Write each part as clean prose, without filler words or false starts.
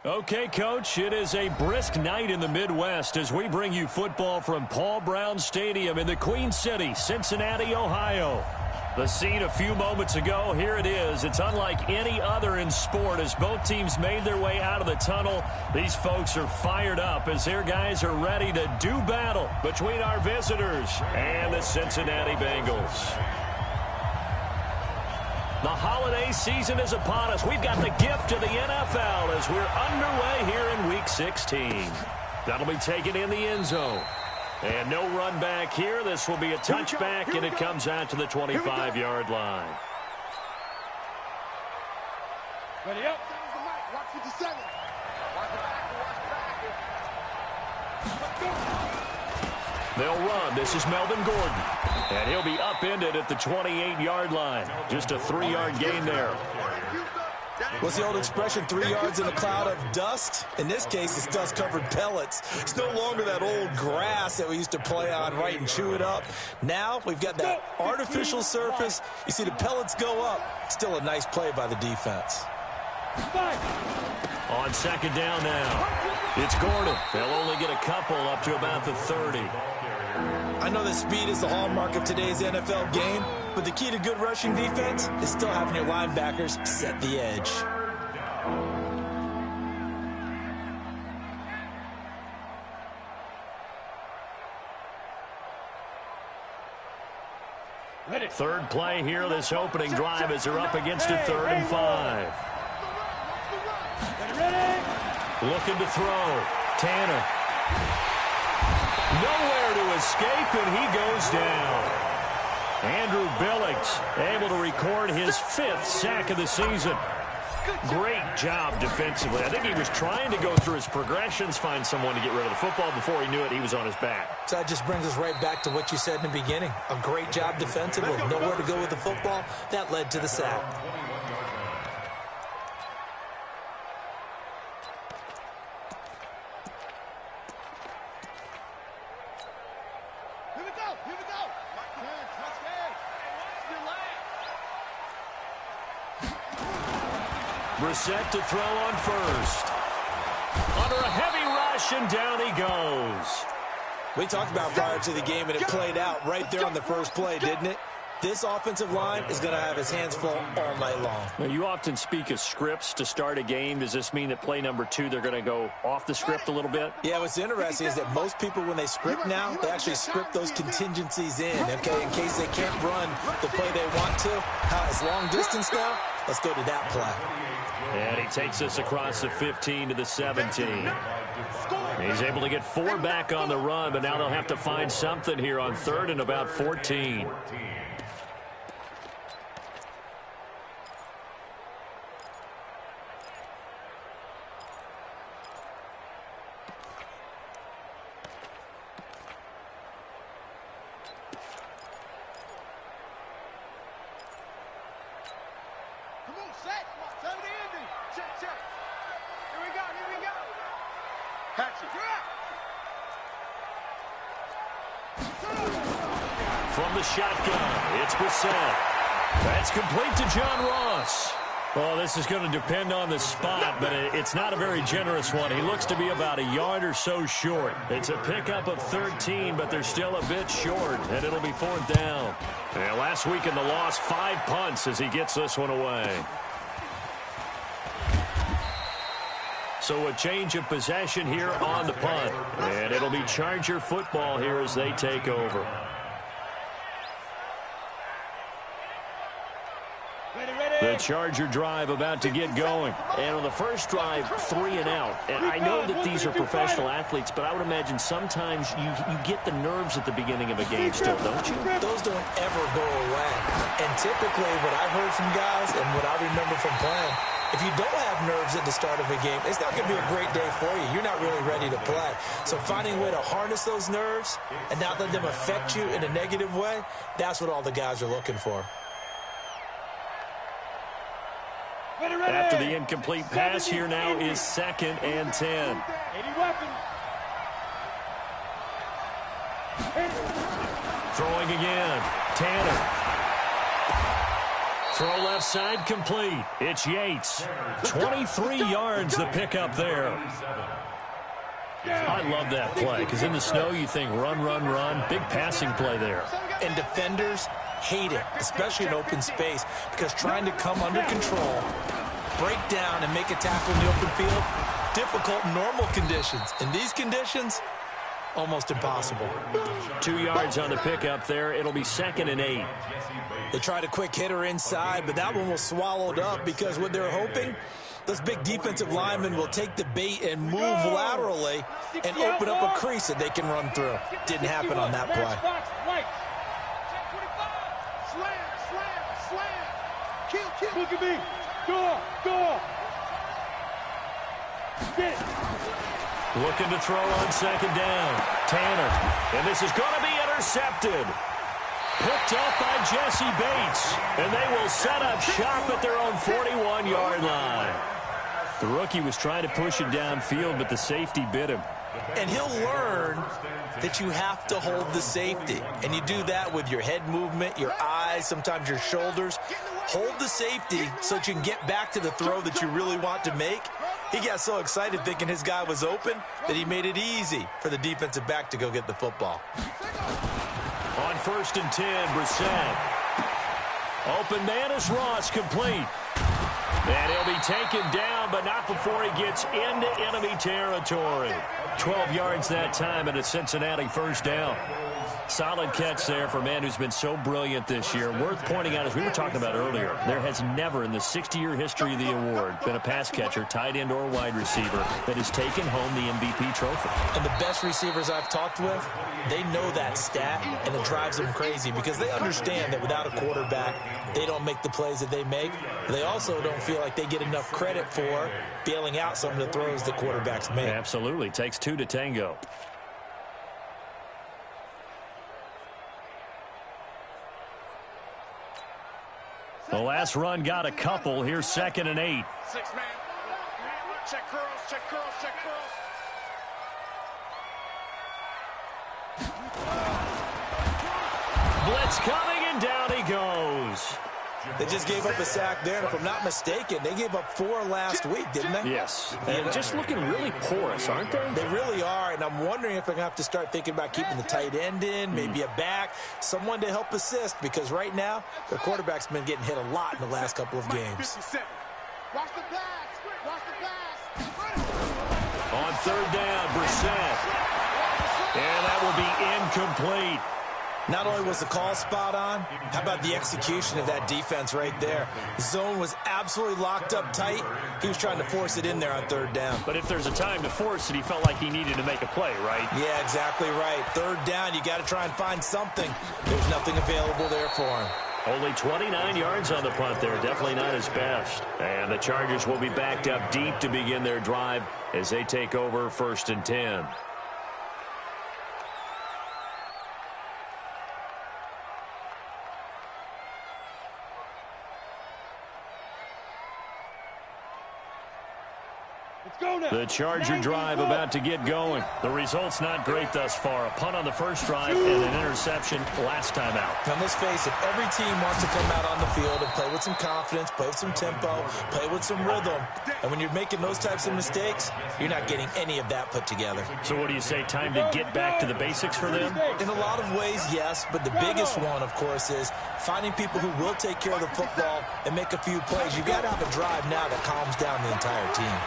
Okay, Coach, it is a brisk night in the Midwest as we bring you football from Paul Brown Stadium in the Queen City, Cincinnati, Ohio. The scene a few moments ago, here it is. It's unlike any other in sport as both teams made their way out of the tunnel. These folks are fired up as their guys are ready to do battle between our visitors and the Cincinnati Bengals. The holiday season is upon us. We've got the gift of the NFL as we're underway here in Week 16. That'll be taken in the end zone. And no run back here. This will be a touchback, and it comes out to the 25-yard line. Ready up. Watch 57. They'll run. This is Melvin Gordon. And he'll be upended at the 28-yard line. Just a 3-yard gain there. What's the old expression, 3 yards in a cloud of dust? In this case, it's dust-covered pellets. It's no longer that old grass that we used to play on, right, and chew it up. Now we've got that artificial surface. You see the pellets go up. Still a nice play by the defense. On second down now, it's Gordon. They'll only get a couple up to about the 30. I know that speed is the hallmark of today's NFL game, but the key to good rushing defense is still having your linebackers set the edge. Third play here, this opening drive as they're up against a 3rd and 5. Looking to throw. Tanner. Nowhere to escape, and he goes down. Andrew Billings able to record his 5th sack of the season. Great job defensively. I think he was trying to go through his progressions, find someone to get rid of the football. Before he knew it, he was on his back. So that just brings us right back to what you said in the beginning. A great job defensively. Nowhere to go with the football. That led to the sack. Brissett to throw on first. Under a heavy rush, and down he goes. We talked about prior to the game, and it played out right there on the first play, didn't it? This offensive line is going to have his hands full all night long. Now, you often speak of scripts to start a game. Does this mean that play number 2, they're going to go off the script a little bit? Yeah, what's interesting is that most people, when they script now, they actually script those contingencies in, okay, in case they can't run the play they want to. It's long distance now. Let's go to that play. And he takes us across the 15 to the 17. He's able to get 4 back on the run, but now they'll have to find something here on 3rd and about 14. From the shotgun, it's Brissett. That's complete to John Ross. Well, this is going to depend on the spot, but it's not a very generous one. He looks to be about a yard or so short. It's a pickup of 13, but they're still a bit short, and it'll be 4th down. And last week in the loss, 5 punts as he gets this one away. So a change of possession here on the punt. And it'll be Charger football here as they take over. The Charger drive about to get going. And on the first drive, 3 and out. And I know that these are professional athletes, but I would imagine sometimes you get the nerves at the beginning of a game still, don't you? Those don't ever go away. And typically what I've heard from guys and what I remember from playing, if you don't have nerves at the start of a game, it's not going to be a great day for you. You're not really ready to play. So finding a way to harness those nerves and not let them affect you in a negative way, that's what all the guys are looking for. After the incomplete pass, here now is 2nd and 10. Throwing again. Tanner. Throw left side complete. It's Yates. 23 yards the pickup there. I love that play because in the snow you think run, run, run. Big passing play there. And defenders hate it, especially in open space, because trying to come under control, break down, and make a tackle in the open field, difficult in normal conditions. In these conditions, almost impossible. 2 yards on the pickup there. It'll be 2nd and 8. They tried a quick hitter inside, but that one was swallowed up because what they're hoping, those big defensive linemen will take the bait and move laterally and open up a crease that they can run through. Didn't happen on that play. Look at me. Go. Get it. Looking to throw on 2nd down. Tanner. And this is going to be intercepted. Picked up by Jesse Bates. And they will set up shop at their own 41-yard line. The rookie was trying to push it downfield, but the safety bit him. And he'll learn that you have to hold the safety. And you do that with your head movement, your eyes, sometimes your shoulders. Hold the safety so that you can get back to the throw that you really want to make. He got so excited thinking his guy was open that he made it easy for the defensive back to go get the football. On 1st and 10, Brissett. Open man is Ross, complete. And he'll be taken down, but not before he gets into enemy territory. 12 yards that time, and a Cincinnati 1st down. Solid catch there for a man who's been so brilliant this year. Worth pointing out, as we were talking about earlier, there has never in the 60-year history of the award been a pass catcher, tight end, or wide receiver that has taken home the MVP trophy. And the best receivers I've talked with, they know that stat, and it drives them crazy because they understand that without a quarterback, they don't make the plays that they make. They also don't feel like they get enough credit for bailing out some of the throws that quarterbacks make. Absolutely. Takes 2 to tango. The last run got a couple. Here's 2nd and 8. 6-man. Check curls, check curls, check curls. Blitz coming, and down he goes. They just gave up a sack there, and if I'm not mistaken, they gave up 4 last week, didn't they? Yes. And just looking really porous, aren't they? They really are, and I'm wondering if they're going to have to start thinking about keeping the tight end in, maybe a back, someone to help assist, because right now, their quarterback's been getting hit a lot in the last couple of games. Watch the pass. Watch the pass. On 3rd down, Brissett. And that will be incomplete. Not only was the call spot on, how about the execution of that defense right there? The zone was absolutely locked up tight. He was trying to force it in there on 3rd down. But if there's a time to force it, he felt like he needed to make a play, right? Yeah, exactly right. 3rd down, you got to try and find something. There's nothing available there for him. Only 29 yards on the punt there. Definitely not his best. And the Chargers will be backed up deep to begin their drive as they take over 1st and 10. The Charger drive about to get going. The result's not great thus far. A punt on the first drive and an interception last time out. Now, let's face it, every team wants to come out on the field and play with some confidence, play with some tempo, play with some rhythm. And when you're making those types of mistakes, you're not getting any of that put together. So what do you say, time to get back to the basics for them? In a lot of ways, yes, but the biggest one, of course, is finding people who will take care of the football and make a few plays. You've got to have a drive now that calms down the entire team.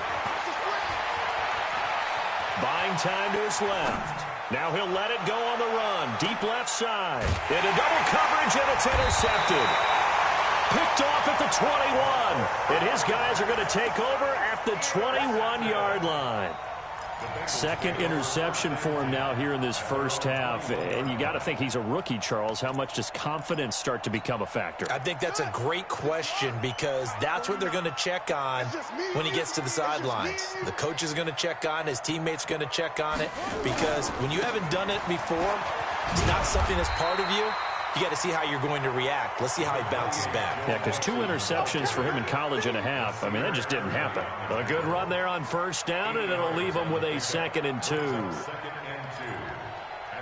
Buying time to his left. Now he'll let it go on the run. Deep left side. Into double coverage, and it's intercepted. Picked off at the 21. And his guys are going to take over at the 21-yard line. Second interception for him now here in this first half. And you got to think he's a rookie, Charles. How much does confidence start to become a factor? I think that's a great question because that's what they're going to check on when he gets to the sidelines. The coach is going to check on, his teammates are going to check on it because when you haven't done it before, it's not something that's part of you. You got to see how you're going to react. Let's see how he bounces back. Yeah, because 2 interceptions for him in college and a half. I mean, that just didn't happen. A good run there on first down, and it'll leave him with a 2nd and 2. At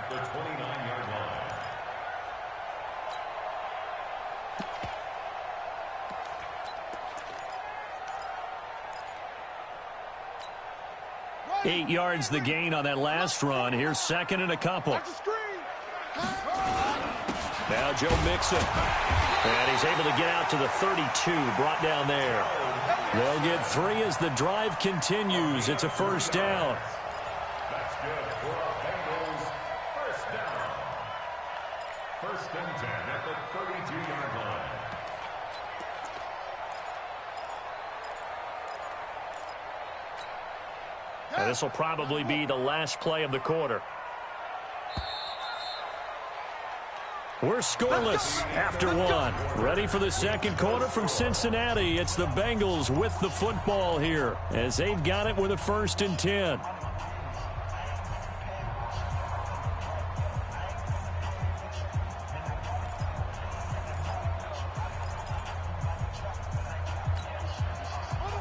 the 29-yard line. 8 yards the gain on that last run. Here's second and a couple. Now Joe Mixon. And he's able to get out to the 32, brought down there. They'll get 3 as the drive continues. It's a first down. That's good for our Bengals. First down. First and 10 at the 32-yard line. And this will probably be the last play of the quarter. We're scoreless after 1. Ready for the second quarter from Cincinnati. It's the Bengals with the football here as they've got it with a 1st and 10.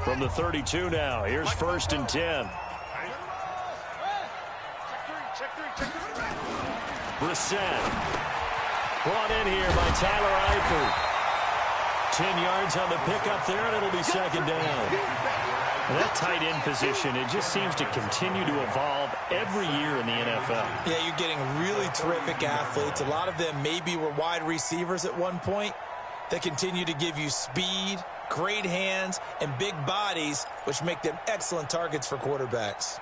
From the 32 now, here's 1st and 10. Brissett. Brought in here by Tyler Eifert. 10 yards on the pickup there, and it'll be second down. That tight end position, it just seems to continue to evolve every year in the NFL. Yeah, you're getting really terrific athletes. A lot of them maybe were wide receivers at one point. They continue to give you speed, great hands, and big bodies, which make them excellent targets for quarterbacks.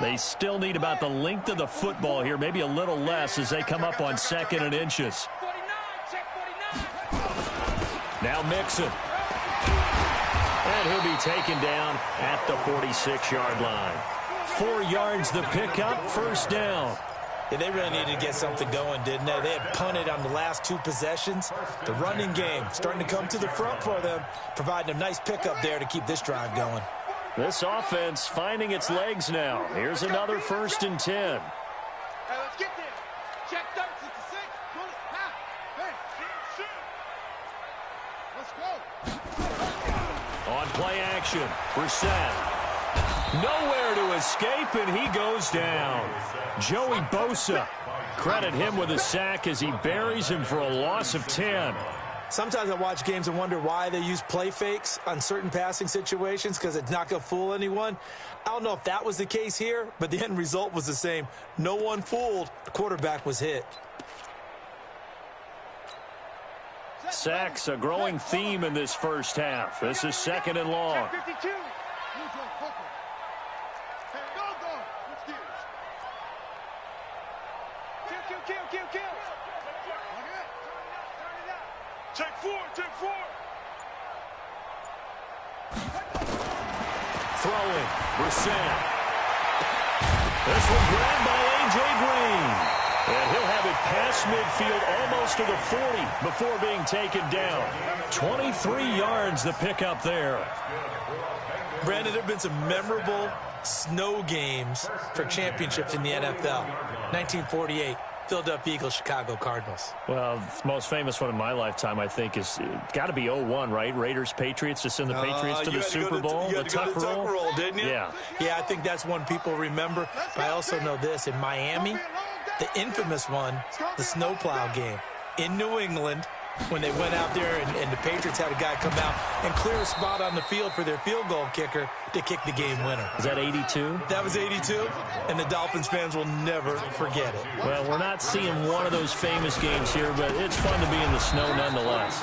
They still need about the length of the football here, maybe a little less as they come up on 2nd and inches. Now Mixon. And he'll be taken down at the 46-yard line. 4 yards the pickup, first down. Yeah, they really needed to get something going, didn't they? They had punted on the last 2 possessions. The running game starting to come to the front for them, providing a nice pickup there to keep this drive going. This offense finding its legs now. Here's another 1st and 10. Hey, let's get there. Check 13 to 6. Pull it. Half. Hey, let's go. On play action, Brissett. Nowhere to escape, and he goes down. Joey Bosa. Credit him with a sack as he buries him for a loss of 10. Sometimes I watch games and wonder why they use play fakes on certain passing situations because it's not going to fool anyone. I don't know if that was the case here, but the end result was the same. No one fooled. The quarterback was hit. Sacks, a growing theme in this first half. This is 2nd and long. 52. Kill. Check 4. Throwing, Brissett. This one grabbed by A.J. Green. And he'll have it past midfield almost to the 40 before being taken down. 23 yards the pickup there. Brandon, there have been some memorable snow games for championships in the NFL. 1948. Philadelphia Eagles, Chicago Cardinals. Well, the most famous one in my lifetime, I think, is got to be 01, right? Raiders, Patriots, to send the Patriots to the Super Bowl. You had to go to the Tuck roll, didn't you? Yeah. Yeah, I think that's one people remember. But I also know this. In Miami, the infamous one, the snowplow game. In New England, when they went out there and the Patriots had a guy come out and clear a spot on the field for their field goal kicker to kick the game winner. Is that 82? That was 82, and the Dolphins fans will never forget it. Well, we're not seeing one of those famous games here, but it's fun to be in the snow nonetheless.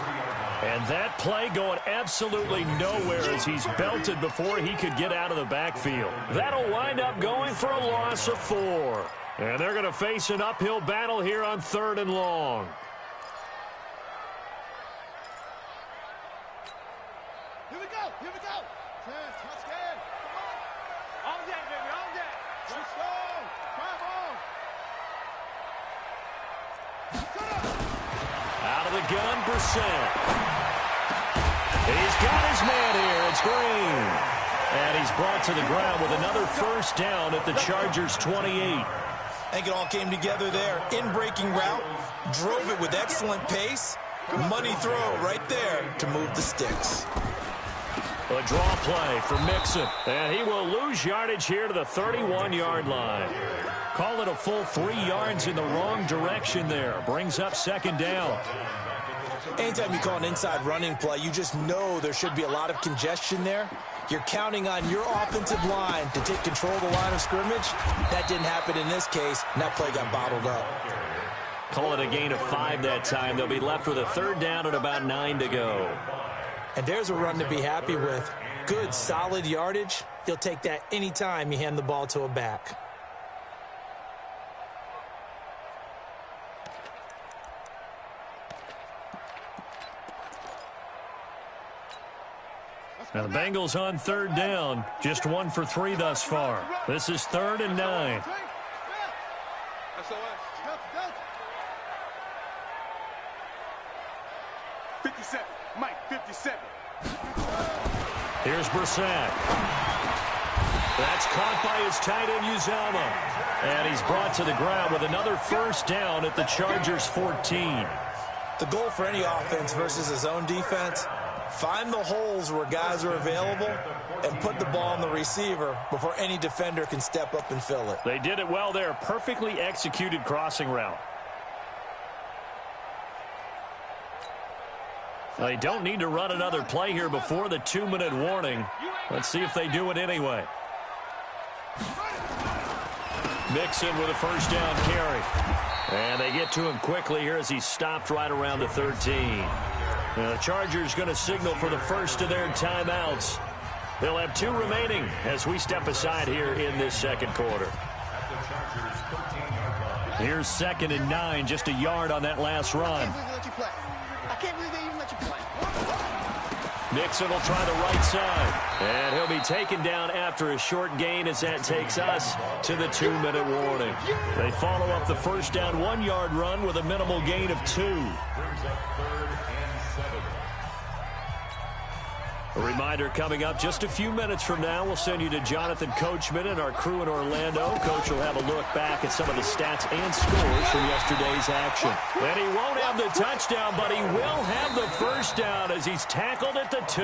And that play going absolutely nowhere as he's belted before he could get out of the backfield. That'll wind up going for a loss of 4. And they're going to face an uphill battle here on 3rd and long. Here we go. Touch game. Come on. On deck, baby. On deck. Let's go. Come on. Out of the gun, Brissett. He's got his man here. It's Green. And he's brought to the ground with another first down at the Chargers' 28. I think it all came together there. In-breaking route. Drove it with excellent pace. Money throw right there to move the sticks. A draw play for Mixon. And he will lose yardage here to the 31-yard line. Call it a full 3 yards in the wrong direction there. Brings up second down. Anytime you call an inside running play, you just know there should be a lot of congestion there. You're counting on your offensive line to take control of the line of scrimmage. That didn't happen in this case, and that play got bottled up. Call it a gain of 5 that time. They'll be left with a 3rd down and about 9 to go. And there's a run to be happy with. Good, solid yardage. You'll take that anytime you hand the ball to a back. Now the Bengals on 3rd down. Just 1 for 3 thus far. This is 3rd and 9. 57. Mike, 57. Here's Brissett. That's caught by his tight end, Uzama. And he's brought to the ground with another 1st down at the Chargers' 14. The goal for any offense versus his own defense, find the holes where guys are available and put the ball on the receiver before any defender can step up and fill it. They did it well there. Perfectly executed crossing route. They don't need to run another play here before the 2-minute warning. Let's see if they do it anyway. Mixon with a 1st down carry. And they get to him quickly here as he's stopped right around the 13. Now the Chargers going to signal for the first of their timeouts. They'll have 2 remaining as we step aside here in this 2nd quarter. Here's 2nd and 9, just a yard on that last run. I can't believe they even let you play. Mixon will try the right side. And he'll be taken down after a short gain as that takes us to the 2-minute warning. They follow up the 1st down 1-yard run with a minimal gain of 2. A reminder coming up just a few minutes from now, we'll send you to Jonathan Coachman and our crew in Orlando. Coach will have a look back at some of the stats and scores from yesterday's action. And he won't have the touchdown, but he will have the 1st down as he's tackled at the 2.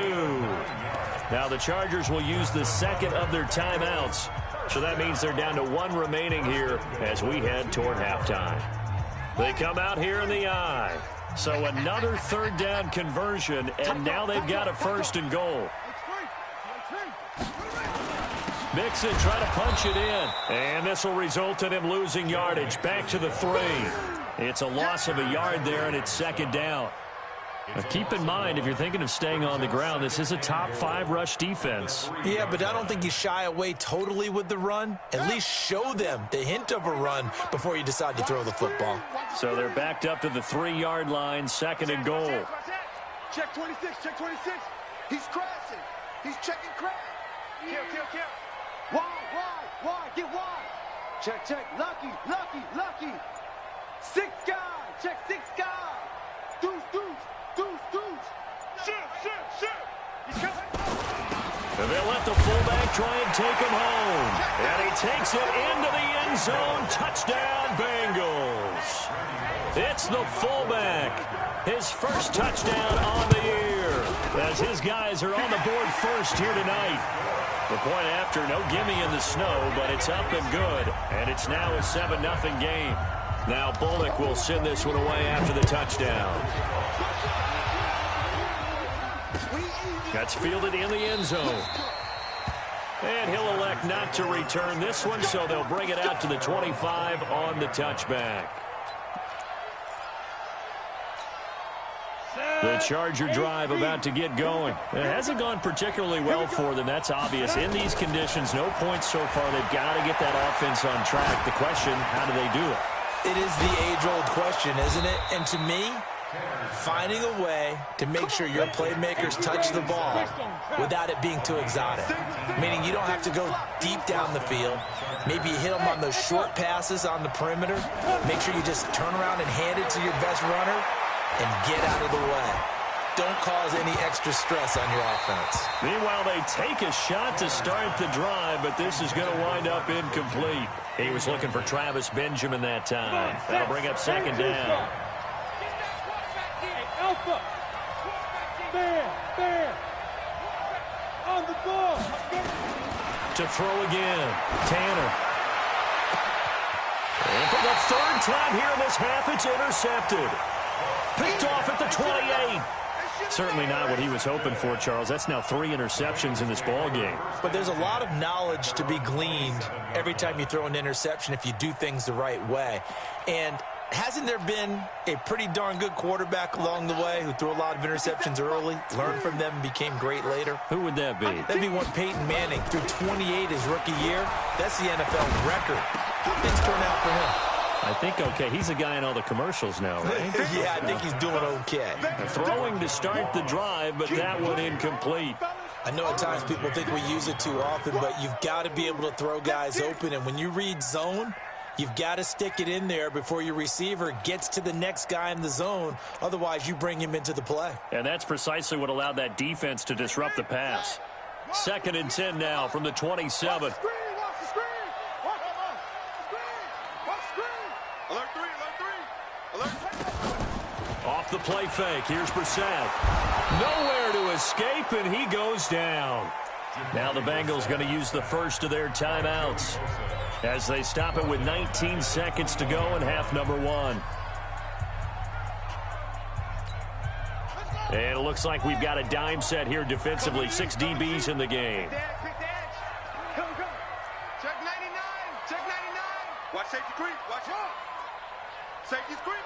Now the Chargers will use the 2nd of their timeouts. So that means they're down to 1 remaining here as we head toward halftime. They come out here in the eye. So another 3rd down conversion, and now they've got a 1st and goal. Mixon trying to punch it in, and this will result in him losing yardage back to the 3. It's a loss of a yard there, and it's 2nd down. Now keep in mind, if you're thinking of staying on the ground, this is a top 5 rush defense. Yeah, but I don't think you shy away totally with the run. At least show them the hint of a run before you decide to throw the football. So they're backed up to the 3-yard line, 2nd and goal. Check 26, check 26. He's crashing. He's checking crash. Kill. Why? Get wide. Check. Lucky. 6 guy. Check 6 guy. Deuce. Shoot. He's coming. And they'll let the fullback try and take him home. And he takes it into the end zone. Touchdown, Bengals. It's the fullback. His 1st touchdown on the year. As his guys are on the board first here tonight. The point after, no gimme in the snow, but it's up and good. And it's now a 7-0 game. Now Bullock will send this one away after the touchdown. That's fielded in the end zone. And he'll elect not to return this one, so they'll bring it out to the 25 on the touchback. The Charger drive about to get going. It hasn't gone particularly well for them. That's obvious. In these conditions, no points so far. They've got to get that offense on track. The question, how do they do it? It is the age-old question, isn't it? And to me, finding a way to make sure your playmakers touch the ball without it being too exotic. Meaning you don't have to go deep down the field. Maybe you hit them on those short passes on the perimeter. Make sure you just turn around and hand it to your best runner and get out of the way. Don't cause any extra stress on your offense. Meanwhile, they take a shot to start the drive, but this is going to wind up incomplete. He was looking for Travis Benjamin that time. That'll bring up 2nd down. Alpha. Bear. On the ball. To throw again. Tanner. And for the 3rd time here in this half, it's intercepted. Picked off at the 28. Certainly not what he was hoping for, Charles. That's now 3 interceptions in this ball game. But there's a lot of knowledge to be gleaned every time you throw an interception if you do things the right way. And hasn't there been a pretty darn good quarterback along the way who threw a lot of interceptions early, learned from them, and became great later? Who would that be? That'd be one Peyton Manning. Threw 28 his rookie year. That's the NFL record. How things turn out for him? I think okay. He's a guy in all the commercials now, right? Yeah, I think he's doing okay. Throwing to start the drive, but that one incomplete. I know at times people think we use it too often, but you've got to be able to throw guys open. And when you read zone, you've got to stick it in there before your receiver gets to the next guy in the zone. Otherwise, you bring him into the play. And that's precisely what allowed that defense to disrupt the pass. 2nd and 10 now from the 27. Off the play fake. Here's Brissett. Nowhere to escape, and he goes down. Now the Bengals going to use the first of their timeouts as they stop it with 19 seconds to go in half number 1. And it looks like we've got a dime set here defensively. 6 DBs in the game. Check 99. Check 99. Watch safety creep. Watch out. Safety's creeping.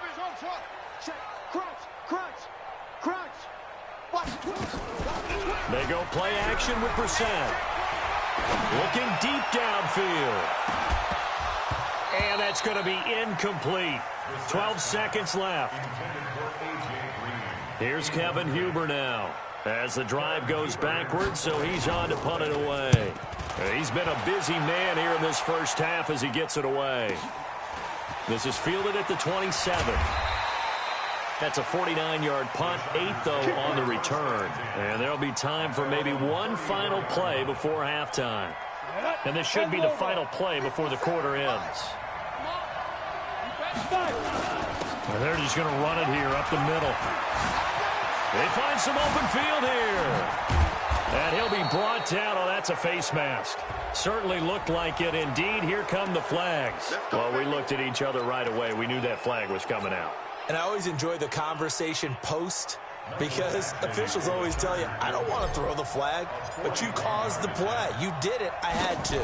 Check. Crunch. Watch. They go play action with Brissett. Looking deep downfield. And that's going to be incomplete. 12 seconds left. Here's Kevin Huber now as the drive goes backwards, so he's on to punt it away. He's been a busy man here in this first half as he gets it away. This is fielded at the 27. That's a 49-yard punt, 8, though, on the return. And there'll be time for maybe one final play before halftime. And this should be the final play before the quarter ends. And they're just going to run it here up the middle. They find some open field here. And he'll be brought down. Oh, that's a face mask. Certainly looked like it. Indeed, here come the flags. Well, we looked at each other right away. We knew that flag was coming out. And I always enjoy the conversation post because officials always tell you, I don't want to throw the flag, but you caused the play. You did it. I had to.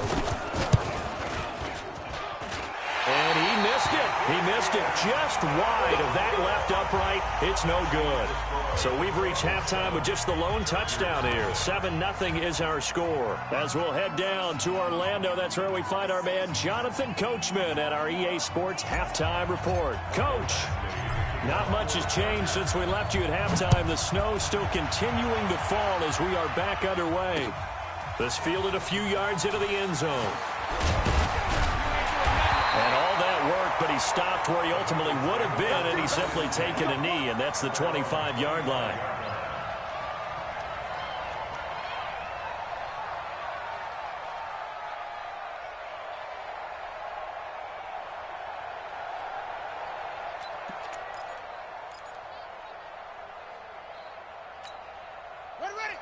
And he missed it. He missed it just wide of that left upright. It's no good. So we've reached halftime with just the lone touchdown here. 7-0 is our score. As we'll head down to Orlando, that's where we find our man Jonathan Coachman at our EA Sports Halftime Report. Coach, not much has changed since we left you at halftime. The snow still continuing to fall as we are back underway. This fielded a few yards into the end zone. And all that work, but he stopped where he ultimately would have been, and he's simply taken a knee, and that's the 25-yard line.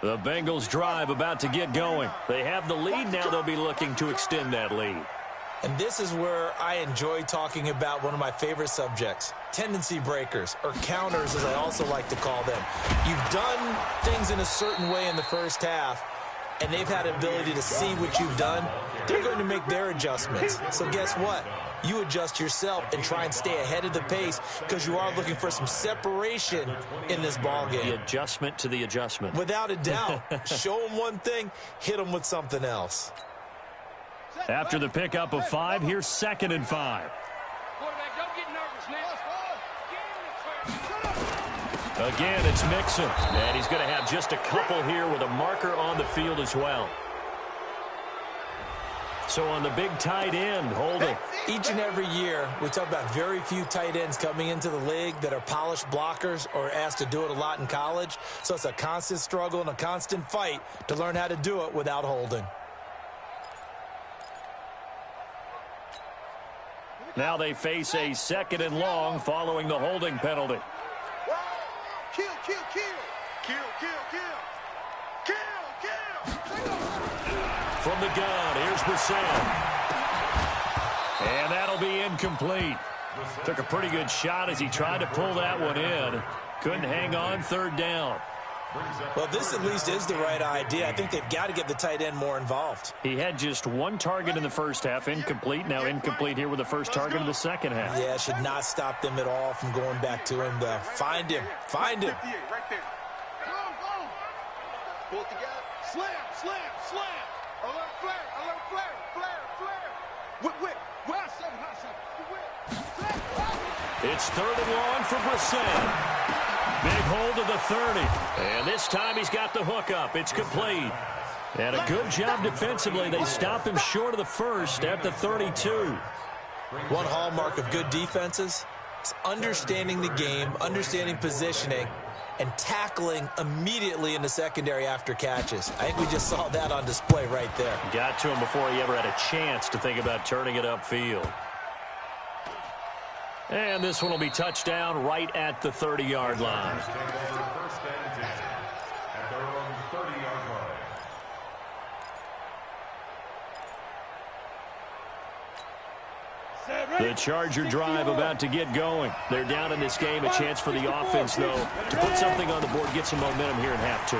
The Bengals drive about to get going. They have the lead now. They'll be looking to extend that lead. And this is where I enjoy talking about one of my favorite subjects, tendency breakers, or counters as I also like to call them. You've done things in a certain way in the first half, and they've had an ability to see what you've done. They're going to make their adjustments. So guess what? You adjust yourself and try and stay ahead of the pace because you are looking for some separation in this ball game. The adjustment to the adjustment. Without a doubt. Show them one thing, hit them with something else. After the pickup of 5, here's 2nd and 5. Quarterback, don't get nervous, man. Again, it's Mixon. And he's going to have just a couple here with a marker on the field as well. So on the big tight end, holding. Each and every year, we talk about very few tight ends coming into the league that are polished blockers or asked to do it a lot in college. So it's a constant struggle and a constant fight to learn how to do it without holding. Now they face a 2nd and long following the holding penalty. Kill. From the gun, here's Brissett. And that'll be incomplete. Took a pretty good shot as he tried to pull that one in. Couldn't hang on, 3rd down. Well, this at least is the right idea. I think they've got to get the tight end more involved. He had just one target in the first half, incomplete. Now incomplete here with the first target in the second half. Yeah, should not stop them at all from going back to him, though. Find him. Find him. Right there. Go. Pull it together. Slam. Alert flare. Whip. Hot shot. Whip. It's 3rd and long for Brissett. Big hold of the 30. And this time he's got the hook up. It's complete. And a good job defensively. They stop him short of the first at the 32. One hallmark of good defenses is understanding the game, understanding positioning, and tackling immediately in the secondary after catches. I think we just saw that on display right there. Got to him before he ever had a chance to think about turning it upfield. And this one will be touchdown right at the 30-yard line. The Charger drive about to get going. They're down in this game. A chance for the offense, though, to put something on the board, get some momentum here in half two.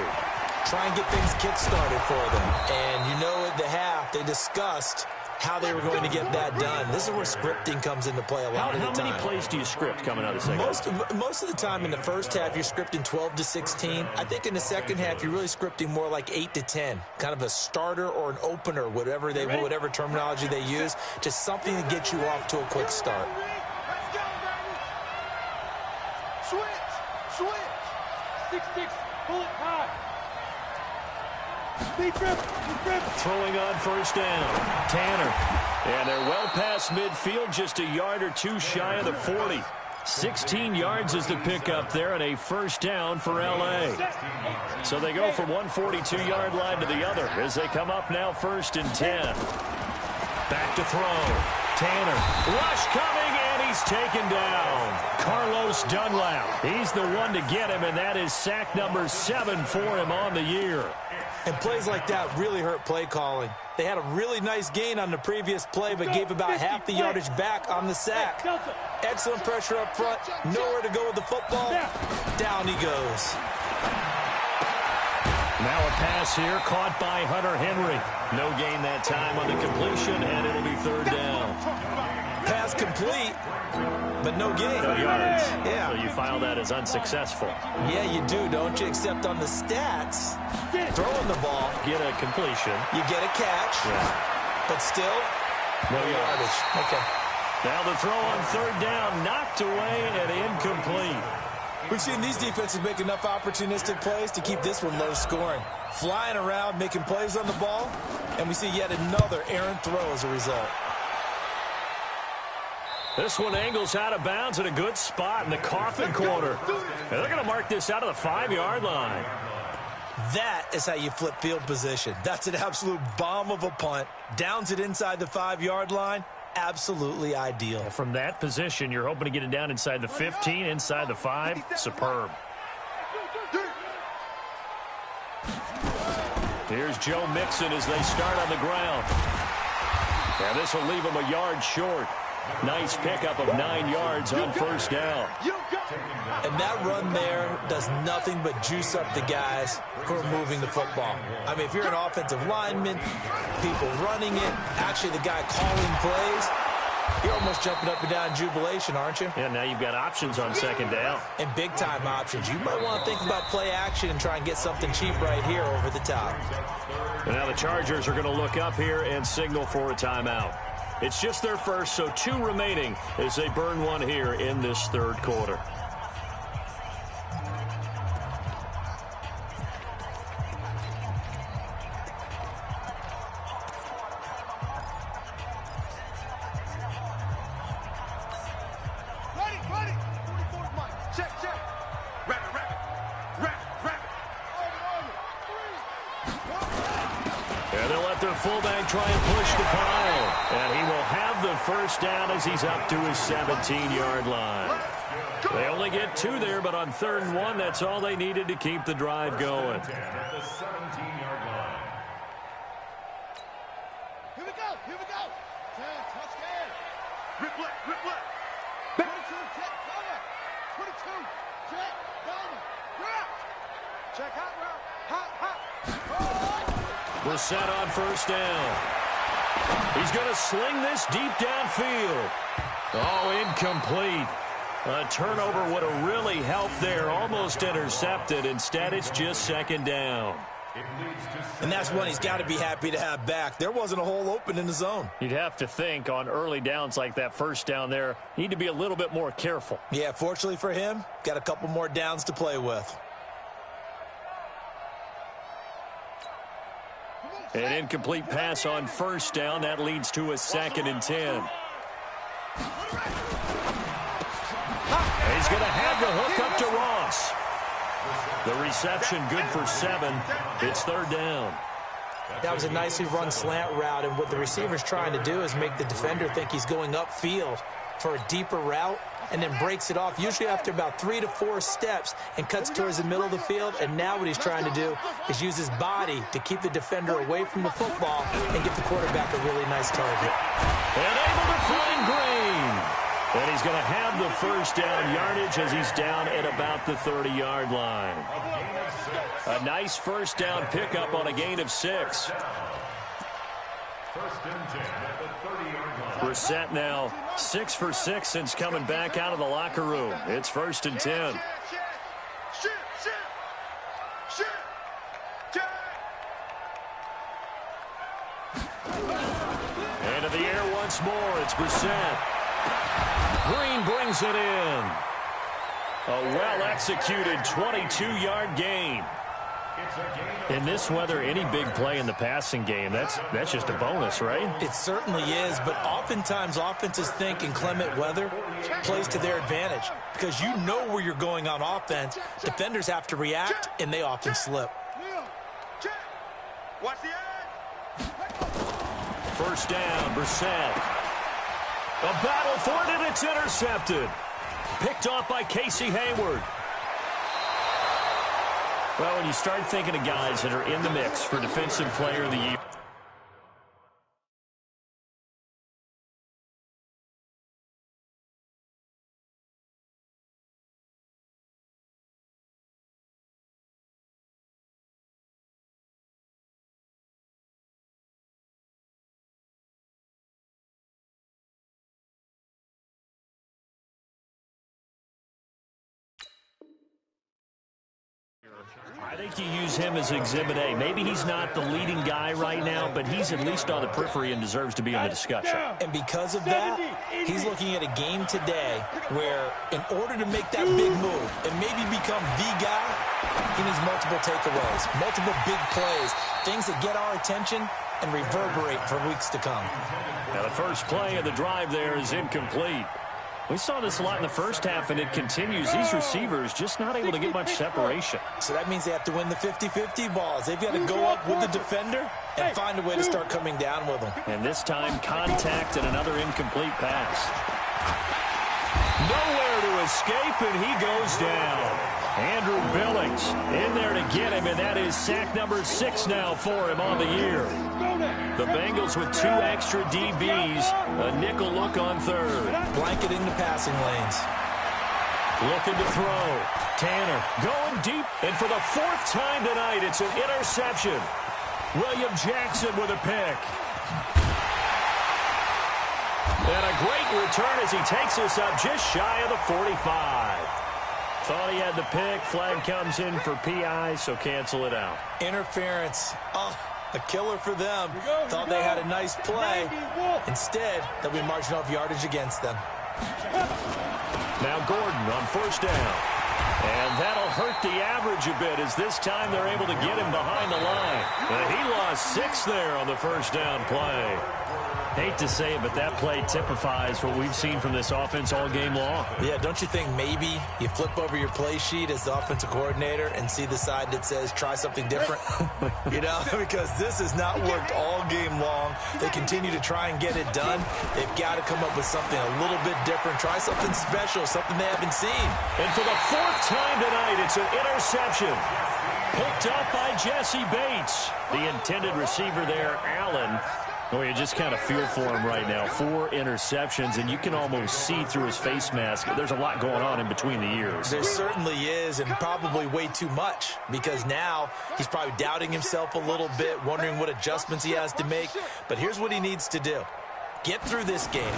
Try and get things kick-started for them. And you know at the half, they discussed how they were going to get that done. This is where scripting comes into play a lot of the time. How many plays do you script coming out of the second half? Most of the time in the first half, you're scripting 12 to 16. I think in the second half, you're really scripting more like 8 to 10. Kind of a starter or an opener, whatever terminology they use. Just something to get you off to a quick start. Switch. 6-6. Pull it high. Throwing on first down. Tanner. And they're well past midfield, just a yard or two shy of the 40. 16 yards is the pickup there, and a first down for L.A. So they go from one 42-yard line to the other as they come up now 1st and 10. Back to throw. Tanner. Rush coming, and he's taken down. Carlos Dunlap. He's the one to get him, and that is sack number 7 for him on the year. And plays like that really hurt play calling. They had a really nice gain on the previous play, but gave about half the yardage back on the sack. Excellent pressure up front. Nowhere to go with the football. Down he goes. Now a pass here, caught by Hunter Henry. No gain that time on the completion, and it'll be 3rd down. Pass complete, but no gain. No yards. Yeah. So you file that as unsuccessful. Yeah, you do, don't you? Except on the stats, throwing the ball, Get a completion. you get a catch, but still, No yards. Okay. Now the throw on 3rd down, knocked away and incomplete. We've seen these defenses make enough opportunistic plays to keep this one low scoring. Flying around, making plays on the ball, and we see yet another errant throw as a result. This one angles out of bounds at a good spot in the coffin corner. And they're going to mark this out of the 5-yard line. That is how you flip field position. That's an absolute bomb of a punt. Downs it inside the 5-yard line. Absolutely ideal. From that position, you're hoping to get it down inside the 15, inside the 5. Superb. Here's Joe Mixon as they start on the ground. And this will leave him a yard short. Nice pickup of 9 yards on 1st down. And that run there does nothing but juice up the guys who are moving the football. I mean, if you're an offensive lineman, people running it, actually the guy calling plays, you're almost jumping up and down in jubilation, aren't you? Yeah, now you've got options on 2nd down. And big-time options. You might want to think about play action and try and get something cheap right here over the top. And now the Chargers are going to look up here and signal for a timeout. It's just their first, so 2 remaining as they burn one here in this 3rd quarter. Ready. Check. Rapid. And they'll let their fullback try and push the pile. And he will have the first down as he's up to his 17-yard line. They only get 2 there, but on 3rd and 1, that's all they needed to keep the drive going. At the 17-yard line. Here we go. Touchdown. Rip left. 22, check, cover. 22, check, cover. Drop. Check hot route. Hot. Brissett on first down. He's going to sling this deep downfield. Oh, incomplete. A turnover would have really helped there. Almost intercepted. Instead, it's just second down. And that's one he's got to be happy to have back. There wasn't a hole open in the zone. You'd have to think on early downs like that first down there, need to be a little bit more careful. Yeah, fortunately for him, got a couple more downs to play with. An incomplete pass on first down. That leads to a 2nd and 10. He's going to have the hook up to Ross. The reception good for 7. It's 3rd down. That was a nicely run slant route, and what the receiver's trying to do is make the defender think he's going upfield for a deeper route, and then breaks it off, usually after about 3 to 4 steps, and cuts towards the middle of the field. And now what he's trying to do is use his body to keep the defender away from the football and give the quarterback a really nice target. And able to find Green. And he's going to have the first down yardage as he's down at about the 30-yard line. A nice first down pickup on a gain of 6. Brissett now 6 for 6 since coming back out of the locker room. It's 1st and 10. Into the air once more. It's Brissett. Green brings it in. A well-executed 22-yard gain. In this weather, any big play in the passing game, that's just a bonus, right? It certainly is, but oftentimes offenses think in clement weather plays to their advantage because you know where you're going on offense. Defenders have to react, and they often slip. Watch the edge. First down, Brissett. A battle for it, and it's intercepted. Picked off by Casey Hayward. Well, when you start thinking of guys that are in the mix for Defensive Player of the Year, I think you use him as Exhibit A. Maybe he's not the leading guy right now, but he's at least on the periphery and deserves to be in the discussion. And because of that, he's looking at a game today where in order to make that big move and maybe become the guy, he needs multiple takeaways, multiple big plays, things that get our attention and reverberate for weeks to come. Now the first play of the drive there is incomplete. We saw this a lot in the first half, and it continues. These receivers just not able to get much separation. So that means they have to win the 50-50 balls. They've got to go up with the defender and find a way to start coming down with them. And this time, contact and another incomplete pass. Nowhere to escape, and he goes down. Andrew Billings in there to get him, and that is sack number 6 now for him on the year. The Bengals with 2 extra DBs, a nickel look on third. Blanket into passing lanes. Looking to throw. Tanner going deep, and for the 4th time tonight, it's an interception. William Jackson with a pick. And a great return as he takes us up just shy of the 45. Thought he had the pick. Flag comes in for PI, so cancel it out. Interference. Oh, a killer for them. Thought they had a nice play. Instead, they'll be marching off yardage against them. Now Gordon on first down. And that'll hurt the average a bit as this time they're able to get him behind the line. And he lost 6 there on the first down play. Hate to say it, but that play typifies what we've seen from this offense all game long. Yeah, don't you think maybe you flip over your play sheet as the offensive coordinator and see the side that says try something different? You know, because this has not worked all game long. They continue to try and get it done. They've got to come up with something a little bit different. Try something special, something they haven't seen. And for the 4th time tonight, it's an interception. Picked up by Jesse Bates. The intended receiver there, Allen. Well, you just kind of feel for him right now. 4 interceptions, and you can almost see through his face mask. There's a lot going on in between the ears. There certainly is, and probably way too much, because now he's probably doubting himself a little bit, wondering what adjustments he has to make. But here's what he needs to do. Get through this game,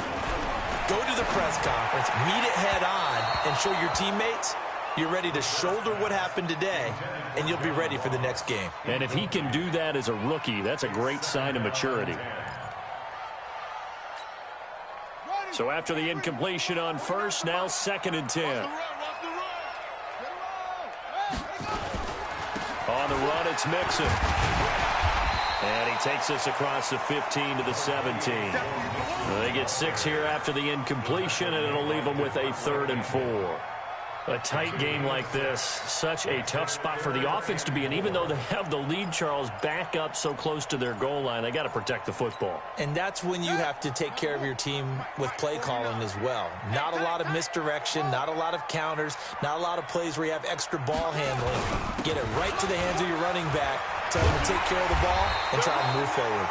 go to the press conference, meet it head on, and show your teammates you're ready to shoulder what happened today, and you'll be ready for the next game. And if he can do that as a rookie, that's a great sign of maturity. So after the incompletion on first, now 2nd and 10. On the run, it's Mixon. And he takes us across the 15 to the 17. They get 6 here after the incompletion, and it'll leave them with a 3rd and 4. A tight game like this, such a tough spot for the offense to be in. Even though they have the lead, Charles, back up so close to their goal line, they got to protect the football. And that's when you have to take care of your team with play calling as well. Not a lot of misdirection, not a lot of counters, not a lot of plays where you have extra ball handling. Get it right to the hands of your running back, tell him to take care of the ball, and try to move forward.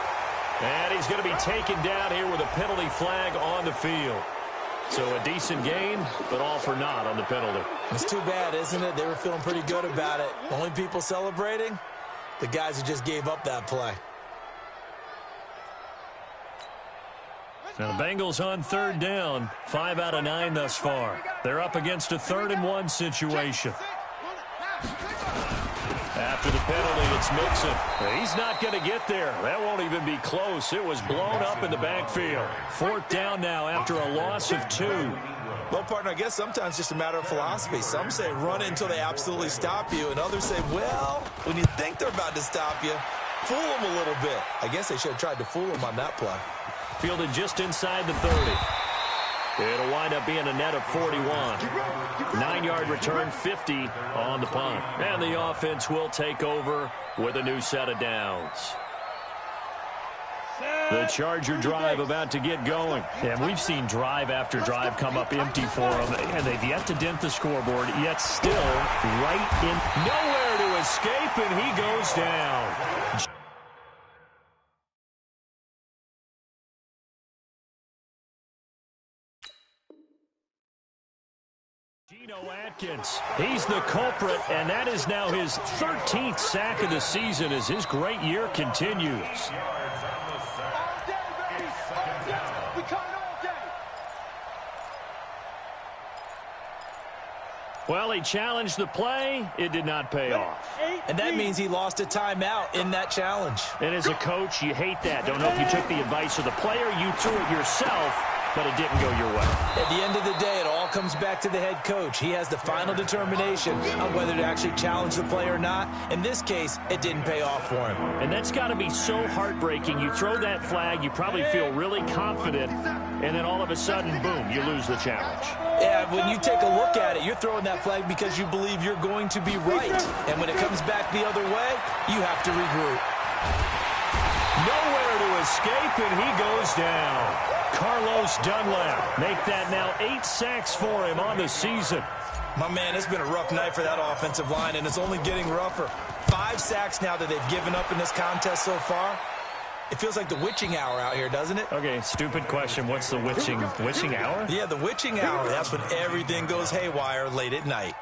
And he's going to be taken down here with a penalty flag on the field. So a decent game, but all for naught on the penalty. It's too bad, isn't it? They were feeling pretty good about it. Only people celebrating, the guys who just gave up that play. Now the Bengals on 3rd down, 5 out of 9 thus far. They're up against a 3rd and 1 situation. After the penalty, it's Mixon. He's not going to get there. That won't even be close. It was blown up in the backfield. 4th down now after a loss of 2. Well, partner, I guess sometimes it's just a matter of philosophy. Some say run it until they absolutely stop you, and others say, well, when you think they're about to stop you, fool them a little bit. I guess they should have tried to fool them on that play. Fielded just inside the 30. It'll wind up being a net of 41. 9-yard return, 50 on the punt. And the offense will take over with a new set of downs. The Charger drive about to get going. And we've seen drive after drive come up empty for them, and they've yet to dent the scoreboard, yet still right in. Nowhere to escape, and he goes down. Atkins, he's the culprit, and that is now his 13th sack of the season as his great year continues. Well, he challenged the play. It did not pay off. And that means he lost a timeout in that challenge. And as a coach, you hate that. Don't know if you took the advice of the player, you threw it yourself, but it didn't go your way. At the end of the day, it all comes back to the head coach. He has the final determination on whether to actually challenge the play or not. In this case, it didn't pay off for him. And that's got to be so heartbreaking. You throw that flag, you probably feel really confident, and then all of a sudden, boom, you lose the challenge. Yeah, when you take a look at it, you're throwing that flag because you believe you're going to be right. And when it comes back the other way, you have to regroup. Nowhere to escape, and he goes down. Carlos Dunlap make that now 8 sacks for him on the season. My man, it's been a rough night for that offensive line, and it's only getting rougher. 5 sacks now that they've given up in this contest so far. It feels like the witching hour out here, doesn't it? Okay, stupid question. What's the witching hour? Yeah, the witching hour. That's when everything goes haywire late at night.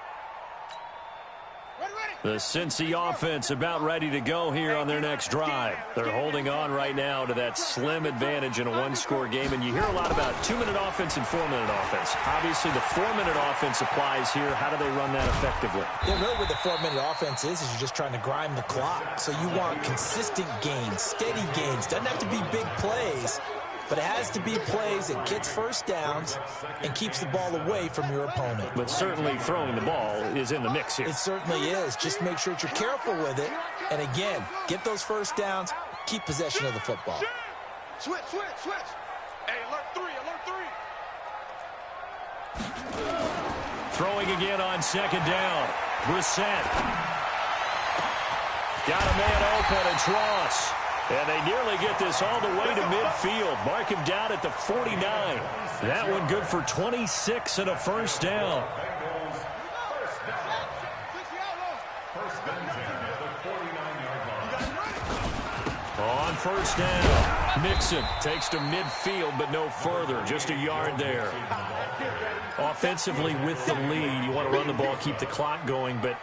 The Cincy offense about ready to go here on their next drive. They're holding on right now to that slim advantage in a one-score game, and you hear a lot about 2-minute offense and 4-minute offense. Obviously, the 4-minute offense applies here. How do they run that effectively? Yeah, really what the 4-minute offense is you're just trying to grind the clock. So you want consistent gains, steady gains. Doesn't have to be big plays, but it has to be plays that gets first downs and keeps the ball away from your opponent. But certainly throwing the ball is in the mix here. It certainly is. Just make sure that you're careful with it. And again, get those first downs, keep possession of the football. Switch. Hey, alert 3. Throwing again on 2nd down. Brissett. Got a man open, it's Ross. And they nearly get this all the way to midfield. Mark him down at the 49. That one good for 26 and a first down. On first down. Mixon takes to midfield, but no further. Just a yard there. Offensively with the lead, you want to run the ball, keep the clock going, but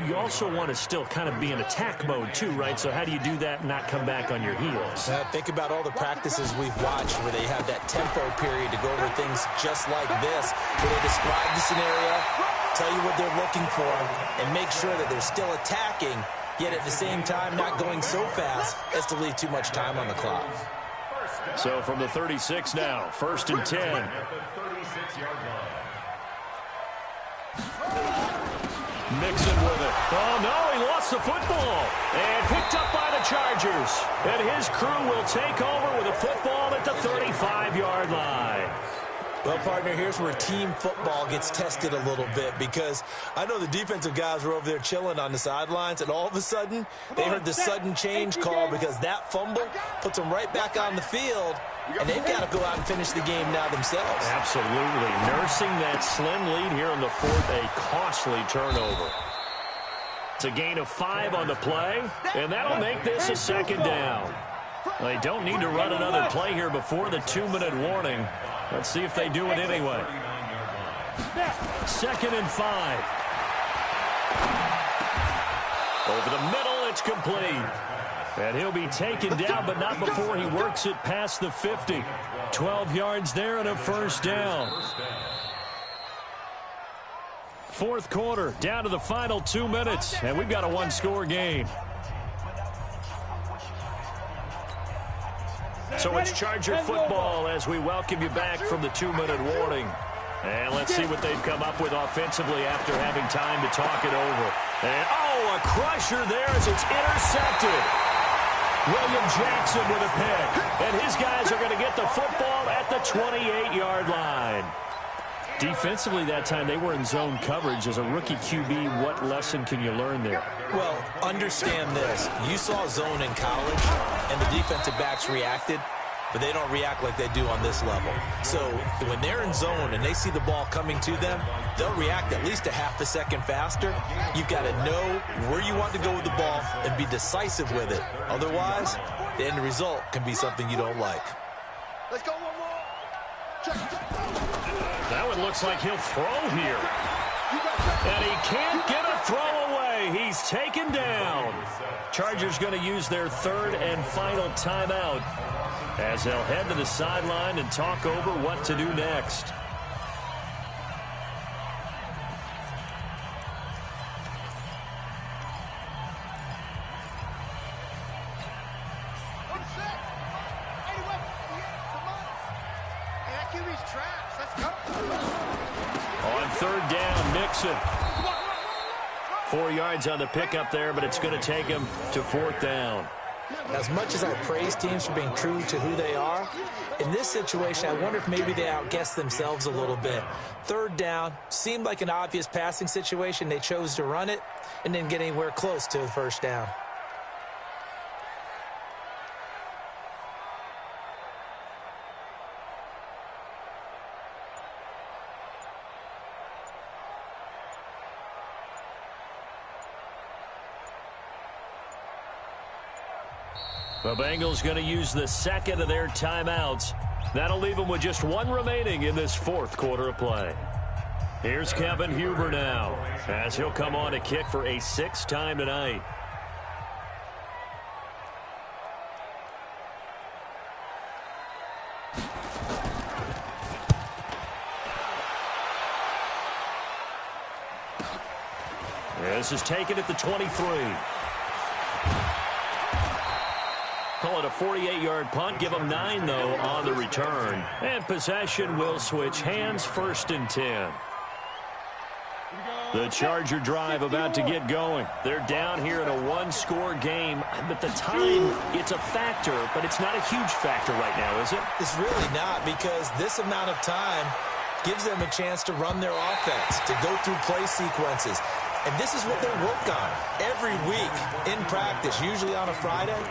you also want to still kind of be in attack mode too, right? So how do you do that and not come back on your heels? Think about all the practices we've watched where they have that tempo period to go over things just like this, where they describe the scenario, tell you what they're looking for, and make sure that they're still attacking, yet at the same time not going so fast as to leave too much time on the clock. So from the 36 now, 1st and 10. Mixon with it. Oh, no, he lost the football. And picked up by the Chargers. And his crew will take over with a football at the 35-yard line. Well, partner, here's where team football gets tested a little bit, because I know the defensive guys were over there chilling on the sidelines, and all of a sudden, they heard the sudden change call because that fumble puts them right back on the field, and they've got to go out and finish the game now themselves. Absolutely. Nursing that slim lead here in the 4th, a costly turnover. It's a gain of 5 on the play, and that'll make this a 2nd down. They don't need to run another play here before the 2-minute warning. Let's see if they do it anyway. 2nd and 5. Over the middle, it's complete. And he'll be taken down, but not before he works it past the 50. 12 yards there and a 1st down. 4th quarter, down to the final 2 minutes, and we've got a 1-score game. So it's Charger football as we welcome you back from the 2-minute warning. And let's see what they've come up with offensively after having time to talk it over. And, oh, a crusher there as it's intercepted. William Jackson with a pick. And his guys are going to get the football at the 28-yard line. Defensively that time, they were in zone coverage. As a rookie QB, what lesson can you learn there? Well, understand this. You saw zone in college, and the defensive backs reacted, but they don't react like they do on this level. So when they're in zone and they see the ball coming to them, they'll react at least a half a second faster. You've got to know where you want to go with the ball and be decisive with it. Otherwise, the end result can be something you don't like. Let's go one more. That one looks like he'll throw here. And he can't get a throw away. He's taken down. Chargers going to use their 3rd and final timeout as they'll head to the sideline and talk over what to do next. On 3rd down, Mixon. 4 yards on the pickup there, but it's going to take him to 4th down. As much as I praise teams for being true to who they are, in this situation, I wonder if maybe they outguessed themselves a little bit. 3rd down seemed like an obvious passing situation. They chose to run it and didn't get anywhere close to the 1st down. The Bengals going to use the 2nd of their timeouts. That'll leave them with just 1 remaining in this 4th quarter of play. Here's Kevin Huber now as he'll come on to kick for a 6th time tonight. This is taken at the 23. Call it a 48-yard punt. Give them 9, though, on the return. And possession will switch hands, 1st and 10. The Charger drive about to get going. They're down here in a 1-score game. But the time, it's a factor, but it's not a huge factor right now, is it? It's really not, because this amount of time gives them a chance to run their offense, to go through play sequences. And this is what they work on every week in practice, usually on a Friday.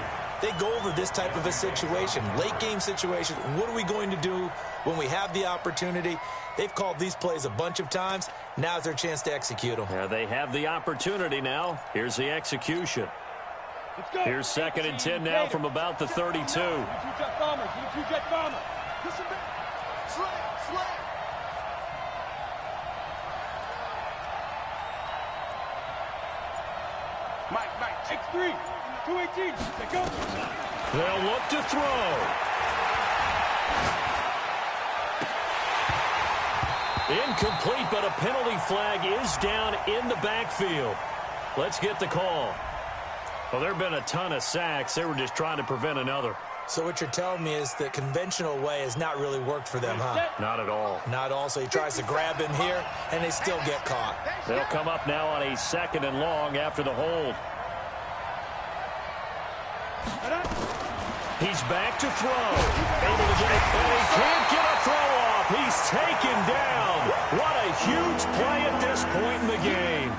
They go over this type of a situation, late game situation. What are we going to do when we have the opportunity? They've called these plays a bunch of times. Now's their chance to execute them. Yeah, they have the opportunity now. Here's the execution. Here's 2nd and 10 now from about the 32. Listen back. Slam. Mike, X3, 218, they go. They'll look to throw. Incomplete, but a penalty flag is down in the backfield. Let's get the call. Well, there have been a ton of sacks. They were just trying to prevent another. So what you're telling me is the conventional way has not really worked for them, huh? Not at all. Not all. So he tries to grab him here, and they still get caught. They'll come up now on a 2nd and long after the hold. He's back to throw. Able to get it, and he can't get a throw off. He's taken down. What a huge play at this point in the game.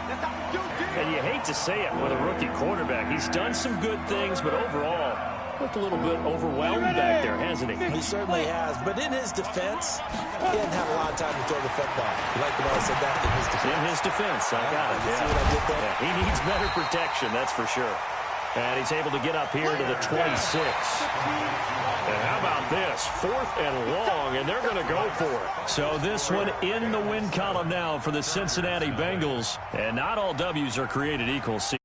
And you hate to say it with a rookie quarterback. He's done some good things, but overall, looked a little bit overwhelmed back there, hasn't he? He certainly has. But in his defense, he didn't have a lot of time to throw the football. You like the way I said that? In his defense. In his defense, I got it. You see what I did there? Yeah, he needs better protection, that's for sure. And he's able to get up here to the 26. And how about this? 4th and long, and they're going to go for it. So this one in the win column now for the Cincinnati Bengals. And not all W's are created equal. See